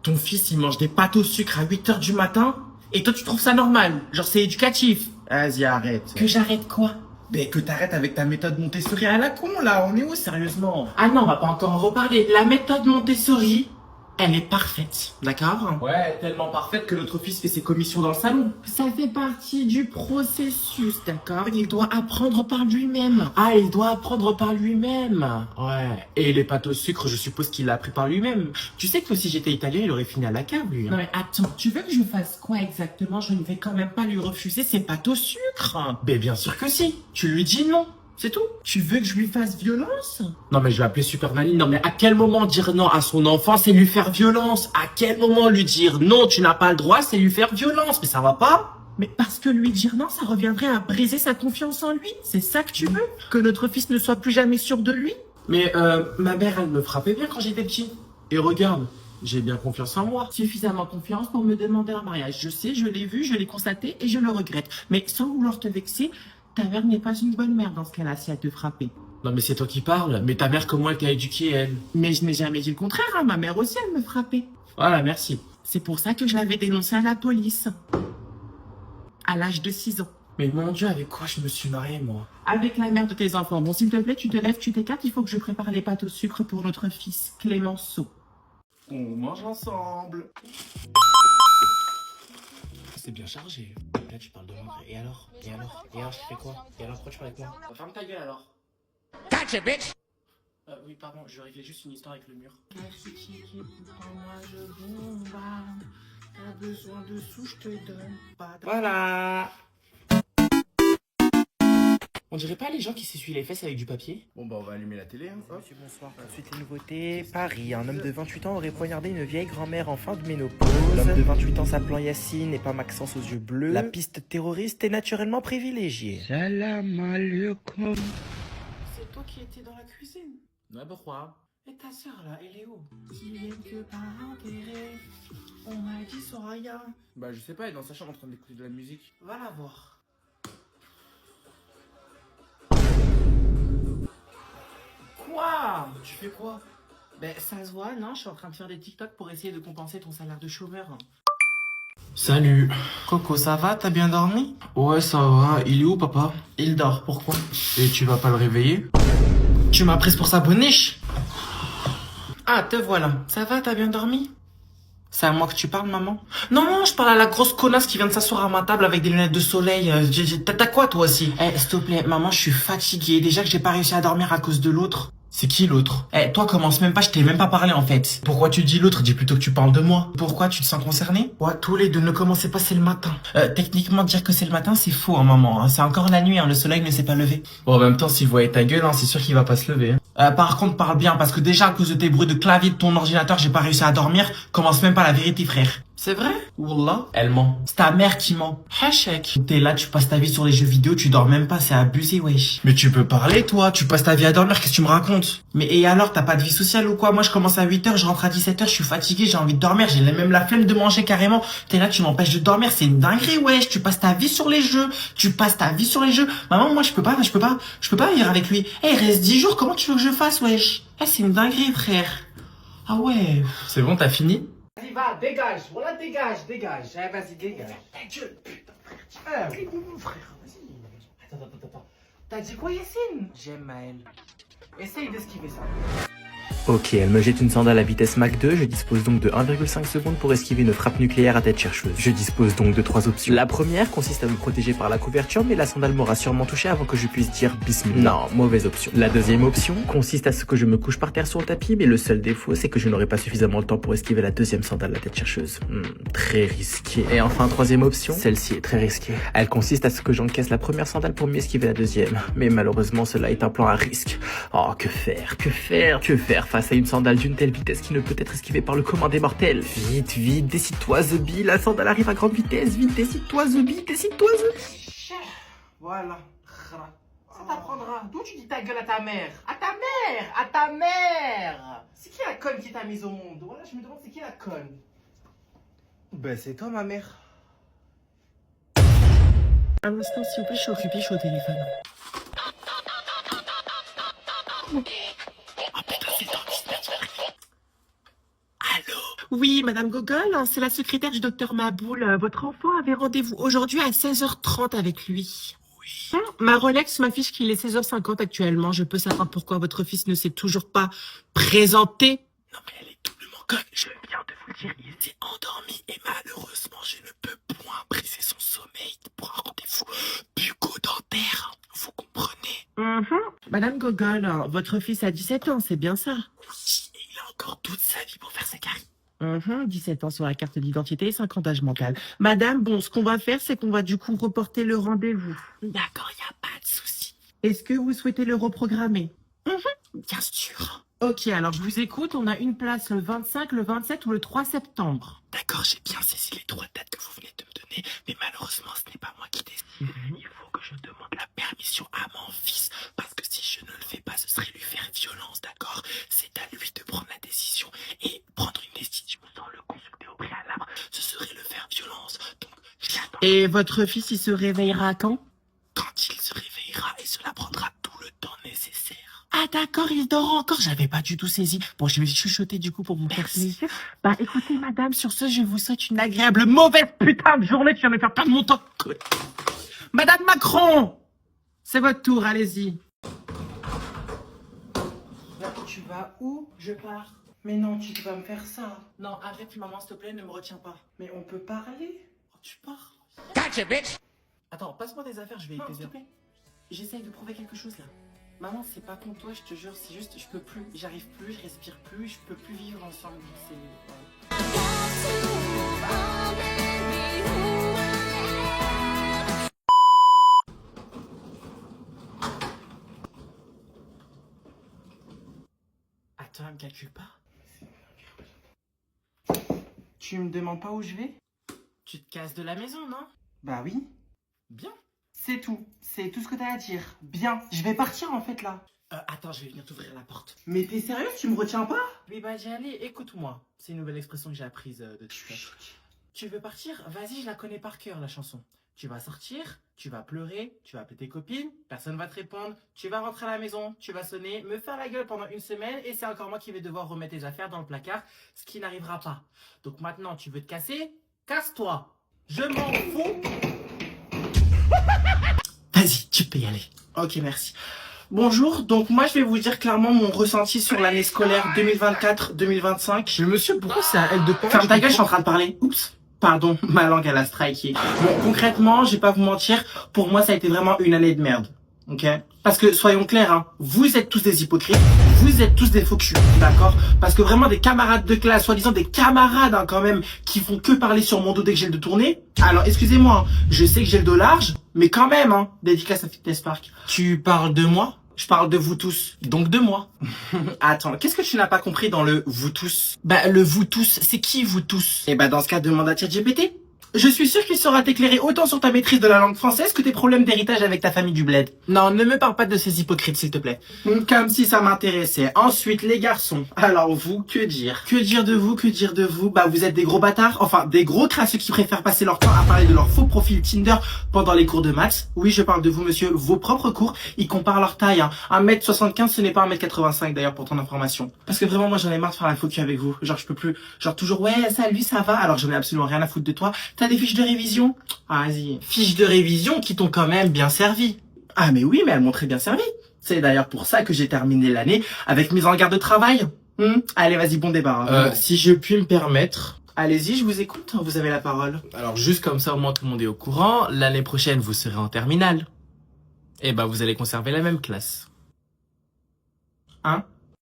Ton fils, il mange des pâtes au sucre à 8 h du matin et toi, tu trouves ça normal? Genre, c'est éducatif. Vas-y, arrête. Que j'arrête quoi? Ben, que t'arrêtes avec ta méthode Montessori à la con, là. On est où, sérieusement? Ah non, on va pas encore en reparler. La méthode Montessori, elle est parfaite, d'accord? Ouais, tellement parfaite que notre fils fait ses commissions dans le salon. Ça fait partie du processus, d'accord? Il doit apprendre par lui-même. Ah, il doit apprendre par lui-même. Ouais. Et les pâtes au sucre, je suppose qu'il l'a appris par lui-même. Tu sais que si j'étais italien, il aurait fini à la cave, lui. Non mais attends, tu veux que je fasse quoi exactement? Je ne vais quand même pas lui refuser ses pâtes au sucre. Ben bien sûr que si. Tu lui dis non. C'est tout. Tu veux que je lui fasse violence? Non mais je vais appeler Super Nanny. Non mais à quel moment dire non à son enfant, c'est lui faire violence? À quel moment lui dire non, tu n'as pas le droit, c'est lui faire violence? Mais ça va pas? Mais parce que lui dire non, ça reviendrait à briser sa confiance en lui. C'est ça que tu veux? Que notre fils ne soit plus jamais sûr de lui? Mais ma mère, elle me frappait bien quand j'étais petit. Et regarde, j'ai bien confiance en moi. Suffisamment confiance pour me demander un mariage. Je sais, je l'ai vu, je l'ai constaté et je le regrette. Mais sans vouloir te vexer, ta mère n'est pas une bonne mère dans ce cas-là si elle te frappait. Non mais c'est toi qui parles. Mais ta mère, comment elle t'a éduquée, elle? Mais je n'ai jamais dit le contraire, hein. Ma mère aussi, elle me frappait. Voilà, merci. C'est pour ça que je l'avais dénoncé à la police. À l'âge de 6 ans. Mais mon Dieu, avec quoi je me suis mariée, moi? Avec la mère de tes enfants. Bon, s'il te plaît, tu te lèves, tu t'écartes, il faut que je prépare les pâtes au sucre pour notre fils, Clémenceau. On mange ensemble. C'est bien chargé. Là, tu parles de moi. Et alors, tu fais quoi? Et alors, pourquoi tu parles avec moi? Ferme ta gueule, alors. Gotcha, bitch! Oui, pardon, je réglais juste une histoire avec le mur. T'as besoin de sous, je te donne pas. Voilà! On dirait pas les gens qui s'essuient les fesses avec du papier? Bon bah on va allumer la télé, hein. Hop. Monsieur, bonsoir. Ensuite, les nouveautés. Paris. Un homme de 28 ans aurait poignardé une vieille grand-mère en fin de ménopause. L'homme de 28 ans s'appelant Yacine et pas Maxence aux yeux bleus. La piste terroriste est naturellement privilégiée. Salam alaikum. C'est toi qui étais dans la cuisine? Ouais, pourquoi? Et ta sœur là, elle est où? Qui viennent que par intérêt. On m'a dit Soraya. Bah je sais pas, elle est dans sa chambre en train d'écouter de la musique. Va la voir. Quoi? Tu fais quoi? Ben ça se voit, non? Je suis en train de faire des TikTok pour essayer de compenser ton salaire de chômeur. Salut. Coco, ça va? T'as bien dormi? Ouais ça va, il est où papa? Il dort, pourquoi? Et tu vas pas le réveiller? Tu m'as prise pour sa boniche? Ah, te voilà. Ça va, t'as bien dormi? C'est à moi que tu parles, maman? Non, non, je parle à la grosse connasse qui vient de s'asseoir à ma table avec des lunettes de soleil. T'as quoi, toi aussi? Eh, s'il te plaît, maman, je suis fatiguée. Déjà que j'ai pas réussi à dormir à cause de l'autre. C'est qui l'autre? Eh, toi, commence même pas, je t'ai même pas parlé, en fait. Pourquoi tu dis l'autre? Dis plutôt que tu parles de moi. Pourquoi, tu te sens concerné? Ouais, tous les deux, ne commencez pas, c'est le matin. Techniquement, dire que c'est le matin, c'est faux, hein, maman. Hein. C'est encore la nuit, hein, le soleil ne s'est pas levé. Bon, en même temps, s'il voyait ta gueule, hein, c'est sûr qu'il va pas se lever. Hein. Par contre, parle bien, parce que déjà, à cause de tes bruits de clavier de ton ordinateur, j'ai pas réussi à dormir. Commence même pas la vérité, frère. C'est vrai? Wallah. Elle ment. C'est ta mère qui ment. Hachek. T'es là, tu passes ta vie sur les jeux vidéo, tu dors même pas, c'est abusé, wesh. Mais tu peux parler, toi, tu passes ta vie à dormir, qu'est-ce que tu me racontes? Mais et alors, t'as pas de vie sociale ou quoi? Moi, je commence à 8 h, je rentre à 17 h, je suis fatigué, j'ai envie de dormir, j'ai même la flemme de manger carrément. T'es là, tu m'empêches de dormir, c'est une dinguerie, wesh. Tu passes ta vie sur les jeux. Tu passes ta vie sur les jeux. Maman, moi, je peux pas vivre avec lui. Eh, il reste 10 jours, comment tu veux que je fasse, wesh? Eh, c'est une dinguerie, frère. Ah ouais. C'est bon, t'as fini? Vas-y, va, dégage, voilà, dégage. Eh, vas-y, dégage. Ta gueule, putain, frère. Frère, vas-y. Attends. T'as dit quoi, Yacine? J'aime Maël. Essaye d'esquiver ça. Ok, elle me jette une sandale à vitesse Mach 2, je dispose donc de 1,5 secondes pour esquiver une frappe nucléaire à tête chercheuse. Je dispose donc de 3 options. La première consiste à me protéger par la couverture, mais la sandale m'aura sûrement touché avant que je puisse dire bismillah. Non, mauvaise option. La deuxième option consiste à ce que je me couche par terre sur le tapis, mais le seul défaut c'est que je n'aurai pas suffisamment le temps pour esquiver la deuxième sandale à tête chercheuse. Très risqué. Et enfin, troisième option, celle-ci est très risquée. Elle consiste à ce que j'encaisse la première sandale pour mieux esquiver la deuxième. Mais malheureusement, cela est un plan à risque. Oh, que faire face à une sandale d'une telle vitesse qui ne peut être esquivée par le commun des mortels. Vite, décide-toi, Zebi, la sandale arrive à grande vitesse. Vite, décide-toi, Zebi. Voilà. Ça t'apprendra. D'où tu dis ta gueule à ta mère? À ta mère. C'est qui la conne qui t'a mise au monde? Voilà, je me demande c'est qui la conne. Ben c'est toi ma mère. Un instant, s'il vous plaît, je suis occupé, je suis au téléphone. Oh putain, c'est dans 19 heures. Allô? Oui, Madame Gogol, c'est la secrétaire du docteur Maboul. Votre enfant avait rendez-vous aujourd'hui à 16h30 avec lui. Oui. Ma Rolex m'affiche qu'il est 16h50 actuellement. Je peux savoir pourquoi votre fils ne s'est toujours pas présenté? Non mais elle est doublement conne. Je viens de vous le dire, il s'est endormi et malheureusement je ne peux point briser son sommeil pour un rendez-vous bucco-dentaire. Vous comprenez? Madame Gogol, votre fils a 17 ans, c'est bien ça? Oui, et il a encore toute sa vie pour faire sa carrière. 17 ans sur la carte d'identité et 5 ans d'âge mental. Madame, bon, ce qu'on va faire, c'est qu'on va du coup reporter le rendez-vous. D'accord, il n'y a pas de souci. Est-ce que vous souhaitez le reprogrammer? Bien sûr. Ok, alors je vous écoute, on a une place le 25, le 27 ou le 3 septembre. D'accord, j'ai bien saisi les 3 dates que vous venez de me donner, mais malheureusement, ce n'est pas moi qui décide. Il faut que je demande la permission à mon fils, parce que si je ne le fais pas, ce serait lui faire violence, d'accord? C'est à lui de prendre la décision, et prendre une décision sans le consulter au préalable, ce serait le faire violence. Donc, j'attends. Et votre fils, il se réveillera quand? Quand il se réveillera, et cela prendra tout le temps nécessaire. Ah d'accord, il dort encore, j'avais pas du tout saisi. Bon, je vais chuchoter du coup pour vous faire plaisir. Bah écoutez madame, sur ce, je vous souhaite une agréable mauvaise putain de journée, tu viens de me faire perdre mon temps. Madame Macron, c'est votre tour, allez-y. Tu vas où? Je pars. Mais non, tu vas me faire ça. Non, arrête maman, s'il te plaît, ne me retiens pas. Mais on peut parler. Oh, tu pars. Gotcha, bitch! Attends, passe-moi des affaires, je vais y Non, t'aider. s'il te plaît. J'essaye de prouver quelque chose là. Maman, c'est pas contre toi, je te jure, c'est juste, je peux plus, j'arrive plus, je respire plus, je peux plus vivre ensemble. C'est... Attends, elle me calcule pas. Tu me demandes pas où je vais? Tu te casses de la maison, non? Bah oui. Bien. C'est tout. C'est tout ce que t'as à dire. Bien. Je vais partir en fait là. Attends, je vais venir t'ouvrir la porte. Mais t'es sérieux? Tu me retiens pas? Oui, bah, allez, écoute-moi. C'est une nouvelle expression que j'ai apprise de TikTok. Tu veux partir? Vas-y, je la connais par cœur, la chanson. Tu vas sortir, tu vas pleurer, tu vas appeler tes copines, personne va te répondre, tu vas rentrer à la maison, tu vas sonner, me faire la gueule pendant une semaine et c'est encore moi qui vais devoir remettre tes affaires dans le placard, ce qui n'arrivera pas. Donc maintenant, tu veux te casser? Casse-toi. Je m'en fous. Vas-y, tu peux y aller. Ok, merci. Bonjour, donc moi je vais vous dire clairement mon ressenti sur l'année scolaire 2024-2025. Mais monsieur, pourquoi c'est à elle de parler? Ferme ta gueule, je suis en train de parler. Oups. Pardon, ma langue elle a striké. Bon, concrètement, je vais pas vous mentir, pour moi ça a été vraiment une année de merde. Ok? Parce que soyons clairs, hein, vous êtes tous des hypocrites, vous êtes tous des faux culs, d'accord? Parce que vraiment des camarades de classe, soi-disant des camarades hein, quand même, qui font que parler sur mon dos dès que j'ai le dos tourné. Alors excusez-moi, hein, je sais que j'ai le dos large, mais quand même, hein, dédicace à Fitness Park. Tu parles de moi? Je parle de vous tous, donc de moi. Attends, qu'est-ce que tu n'as pas compris dans le vous tous? Bah le vous tous, c'est qui vous tous? Eh bah dans ce cas, demande à ChatGPT. Je suis sûr qu'il saura t'éclairer autant sur ta maîtrise de la langue française que tes problèmes d'héritage avec ta famille du bled. Non, ne me parle pas de ces hypocrites, s'il te plaît. Comme si ça m'intéressait. Ensuite, les garçons. Alors vous, que dire? Que dire de vous? Que dire de vous? Bah vous êtes des gros bâtards. Enfin, des gros crasseux qui préfèrent passer leur temps à parler de leur faux profil Tinder pendant les cours de maths. Oui, je parle de vous, monsieur. Vos propres cours, ils comparent leur taille. Hein. 1m75, ce n'est pas 1m85 d'ailleurs, pour ton information. Parce que vraiment, moi j'en ai marre de faire la faux cul avec vous. Genre, je peux plus. Genre, toujours, ouais, ça, lui, ça va. Alors, j'en ai absolument rien à foutre de toi. T'as des fiches de révision? Ah, vas-y. Fiches de révision qui t'ont quand même bien servi. Ah, mais oui, mais elles m'ont très bien servi. C'est d'ailleurs pour ça que j'ai terminé l'année avec mise en garde de travail. Allez, vas-y, bon débat. Hein. Si je puis me permettre. Allez-y, je vous écoute. Vous avez la parole. Alors juste comme ça, au moins tout le monde est au courant. L'année prochaine, vous serez en terminale. Et bah, vous allez conserver la même classe. Hein?